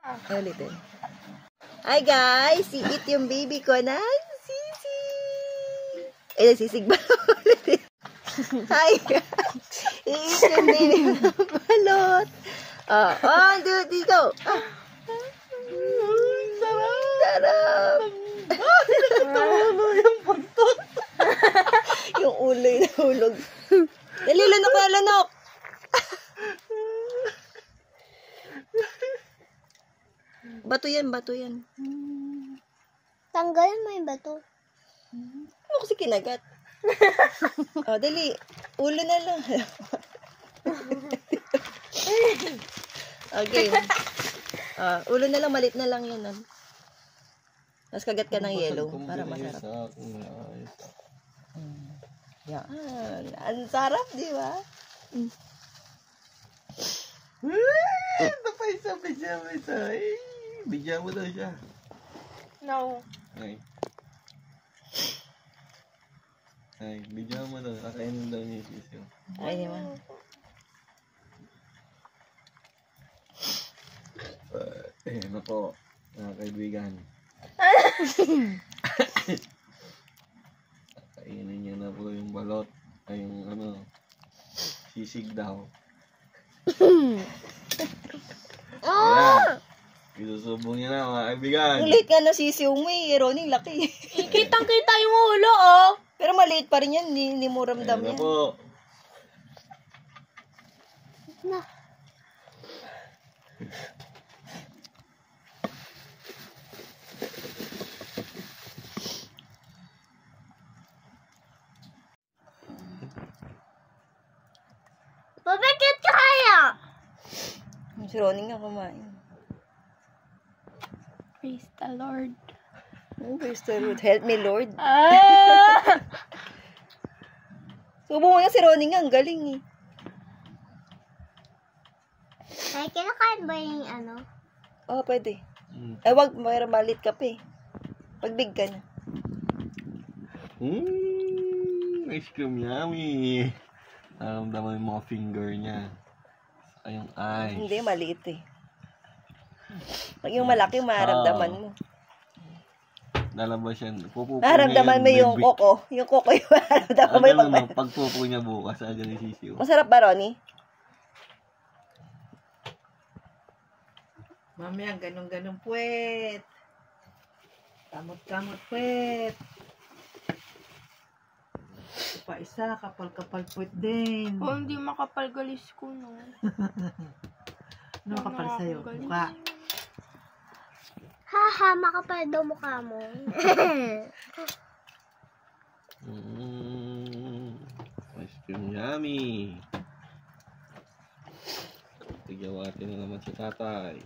Ulitin. Hi guys! Si-eat yung baby ko na sisi. Nagsisig ba? Ulitin. Hi guys! I-eat yung baby ko na balot. Dito. Sarap! Nakakatawa yung puntot. Yung ulo yung nahulog. Dali, lunok na lunok! Bato yan, bato yan. Tanggalin mo yung bato. Ano kasi kinagat? Dali. Ulo na lang. Okay. Ulo na lang, malit na lang yun. Tapos kagat ka ng yellow para masarap. Yan. Ang sarap, di ba? Ito pa isa. Bigyan mo daw siya. No. Ay, bigyan mo daw. Kakainin daw niya yung sisiyo. Ay, di ba? Ano po, mga kaibigan. Kainin niya na po yung balot. Ay, yung sisig daw. Ayan. Isusubong niya na, mga kaibigan. Ulit nga na sisiw mo eh. Ronnie, laki. Kitang-kita yung ulo, oh. Pero maliit pa rin yan. Hindi mo ramdam Ayan na yan. po. Na. Bakit ka kaya? Si Ronnie nga kumain. Praise the Lord. Praise the Lord. Help me, Lord. Subo mo na si Ronnie nga. Ang galing eh. Ay, kinakain ba yung ano? Pwede. Wag. Mayroon malit ka pa eh. Pagbig ka na. Ice cream yummy. Naramdaman yung mga finger niya. Saka yung eyes. Hindi, maliit eh. Pag yung malaki, maramdaman mo. Lalabas yan. Maramdaman mo yung koko. Yung koko yung maramdaman mo yung pagpupo niya bukas. Agad yung sisiw. Masarap ba, Ronnie? Mamaya, ganun-ganun puwet. Kamot-kamot puwet. Ito pa isa, kapal-kapal puwet din. Hindi makapal galis ko, no? Ano kapal sa'yo? Mukha. Haha, makapal daw mukha mo. Ice cream yummy. Tigawatin na naman si tatay.